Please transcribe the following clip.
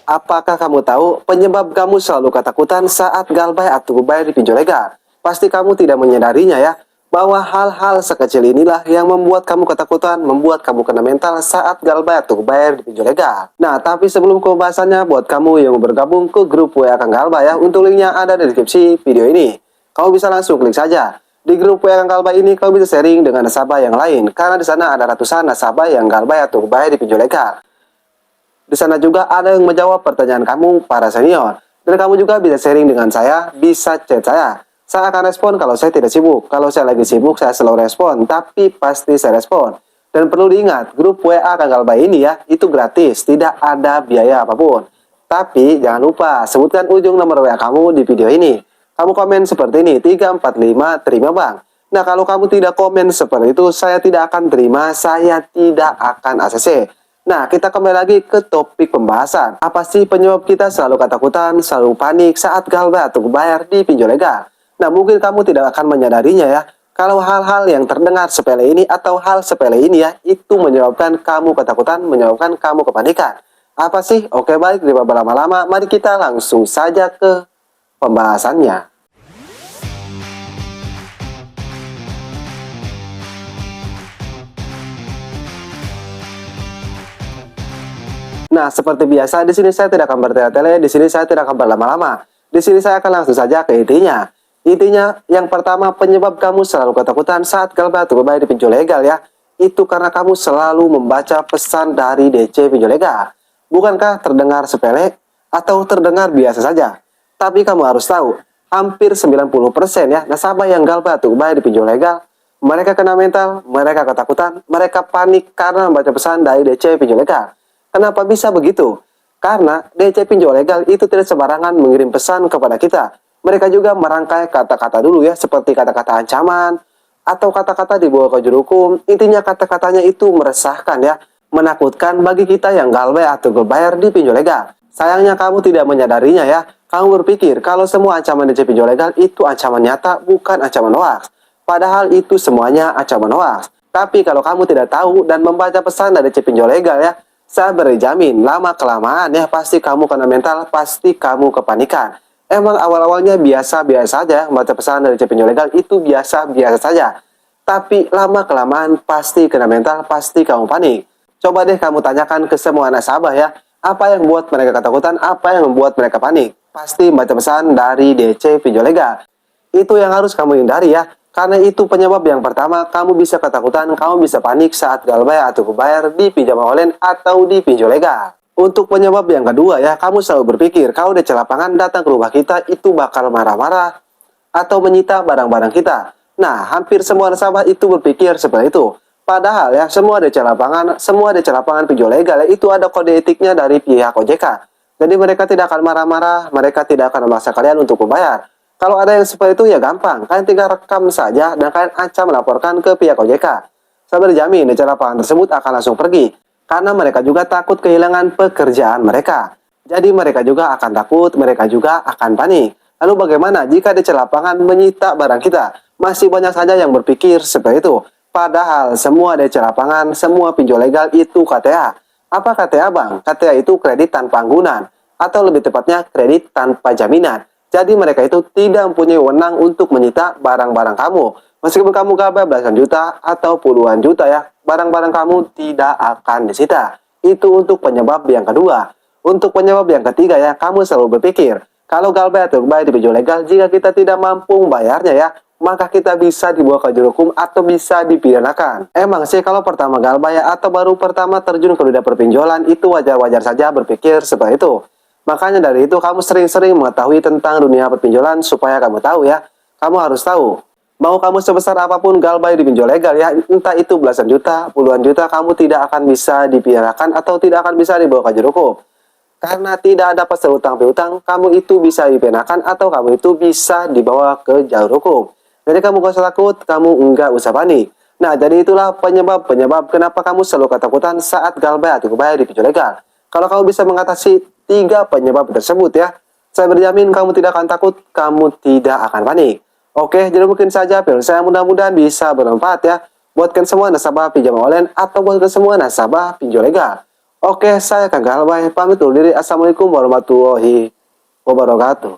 Apakah kamu tahu penyebab kamu selalu ketakutan saat galbay atau bayar di pinjol legal? Pasti kamu tidak menyadarinya ya, bahwa hal-hal sekecil inilah yang membuat kamu ketakutan, membuat kamu kena mental saat galbay atau bayar di pinjol legal. Nah, tapi sebelum ke pembahasannya, buat kamu yang mau bergabung ke grup WA Kang Galbay ya, untuk linknya ada di deskripsi video ini. Kamu bisa langsung klik saja. Di grup WA Kang Galbay ini, kamu bisa sharing dengan nasabah yang lain, karena di sana ada ratusan nasabah yang galbay atau bayar di pinjol legal. Di sana juga ada yang menjawab pertanyaan kamu para senior. Dan kamu juga bisa sharing dengan saya, bisa chat saya. Saya akan respon kalau saya tidak sibuk. Kalau saya lagi sibuk, saya selalu respon, tapi pasti saya respon. Dan perlu diingat, grup WA Kang Galbay ini ya, itu gratis, tidak ada biaya apapun. Tapi jangan lupa, sebutkan ujung nomor WA kamu di video ini. Kamu komen seperti ini, 345 terima bang. Nah, kalau kamu tidak komen seperti itu, saya tidak akan terima, saya tidak akan ACC. Nah, kita kembali lagi ke topik pembahasan. Apa sih penyebab kita selalu ketakutan, selalu panik saat galbay atau bayar di pinjol legal? Nah, mungkin kamu tidak akan menyadarinya ya, kalau hal-hal yang terdengar sepele ini atau hal sepele ini ya, itu menyebabkan kamu ketakutan, menyebabkan kamu kepanikan. Apa sih? Oke, baik, daripada berlama-lama, mari kita langsung saja ke pembahasannya. Nah, seperti biasa, di sini saya tidak akan bertele-tele, di sini saya tidak akan berlama-lama. Di sini saya akan langsung saja ke intinya. Intinya, yang pertama, penyebab kamu selalu ketakutan saat galbay atau bayar di pinjol legal ya, itu karena kamu selalu membaca pesan dari DC pinjol legal. Bukankah terdengar sepele atau terdengar biasa saja? Tapi kamu harus tahu, hampir 90% ya, nasabah yang galbay atau bayar di pinjol legal, mereka kena mental, mereka ketakutan, mereka panik karena membaca pesan dari DC pinjol legal. Kenapa bisa begitu? Karena DC pinjol legal itu tidak sembarangan mengirim pesan kepada kita. Mereka juga merangkai kata-kata dulu ya, seperti kata-kata ancaman, atau kata-kata di bawah kajur hukum. Intinya kata-katanya itu meresahkan ya, menakutkan bagi kita yang galbay atau berbayar di pinjol legal. Sayangnya kamu tidak menyadarinya ya, kamu berpikir kalau semua ancaman DC pinjol legal itu ancaman nyata, bukan ancaman hoaks. Padahal itu semuanya ancaman hoaks. Tapi kalau kamu tidak tahu dan membaca pesan dari DC pinjol legal ya, saya berjamin lama-kelamaan ya pasti kamu kena mental, pasti kamu kepanikan. Emang awal-awalnya biasa-biasa saja, membaca pesan dari pinjol legal itu biasa-biasa saja. Tapi lama-kelamaan pasti kena mental, pasti kamu panik. Coba deh kamu tanyakan ke semua nasabah ya, apa yang membuat mereka ketakutan, apa yang membuat mereka panik. Pasti membaca pesan dari DC pinjol legal. Itu yang harus kamu hindari ya. Karena itu penyebab yang pertama, kamu bisa ketakutan, kamu bisa panik saat galbay atau bayar di pinjaman online atau di pinjol legal. Untuk penyebab yang kedua ya, kamu selalu berpikir kalau DC lapangan datang ke rumah kita itu bakal marah-marah atau menyita barang-barang kita. Nah, hampir semua nasabah itu berpikir seperti itu. Padahal ya, semua DC lapangan pinjol legal ya, itu ada kode etiknya dari pihak OJK. Jadi mereka tidak akan marah-marah, mereka tidak akan memaksa kalian untuk membayar. Kalau ada yang seperti itu ya gampang, kalian tinggal rekam saja dan kalian acak melaporkan ke pihak OJK. Saya berjamin DC lapangan tersebut akan langsung pergi, karena mereka juga takut kehilangan pekerjaan mereka. Jadi mereka juga akan takut, mereka juga akan panik. Lalu bagaimana jika DC lapangan menyita barang kita? Masih banyak saja yang berpikir seperti itu. Padahal semua DC lapangan, semua pinjol legal itu KTA. Apa KTA bang? KTA itu kredit tanpa anggunan, atau lebih tepatnya kredit tanpa jaminan. Jadi mereka itu tidak mempunyai wewenang untuk menyita barang-barang kamu. Meskipun kamu galbay belasan juta atau puluhan juta ya, barang-barang kamu tidak akan disita. Itu untuk penyebab yang kedua. Untuk penyebab yang ketiga ya, kamu selalu berpikir, kalau galbay atau bayar di pinjol legal, jika kita tidak mampu membayarnya ya, maka kita bisa dibawa ke jalur hukum atau bisa dipidanakan. Emang sih kalau pertama galbay atau baru pertama terjun ke dunia perpinjolan, itu wajar-wajar saja berpikir seperti itu. Makanya dari itu kamu sering-sering mengetahui tentang dunia perpinjolan supaya kamu tahu ya. Kamu harus tahu. Mau kamu sebesar apapun galbay di pinjol legal ya, entah itu belasan juta, puluhan juta, kamu tidak akan bisa dipidanakan atau tidak akan bisa dibawa ke jalur hukum. Karena tidak ada pasal utang piutang, kamu itu bisa dipidanakan atau kamu itu bisa dibawa ke jalur hukum. Jadi kamu gak usah takut, kamu enggak usah panik. Nah, jadi itulah penyebab kenapa kamu selalu ketakutan saat galbay atau bayar di pinjol legal. Kalau kamu bisa mengatasi 3 penyebab tersebut ya, saya berjamin kamu tidak akan takut, kamu tidak akan panik. Oke, jadi mungkin saja video saya mudah-mudahan bisa bermanfaat ya. Buatkan semua nasabah pinjaman online atau buatkan semua nasabah pinjol legal. Oke, saya Kang Galway pamit undur diri. Assalamualaikum warahmatullahi wabarakatuh.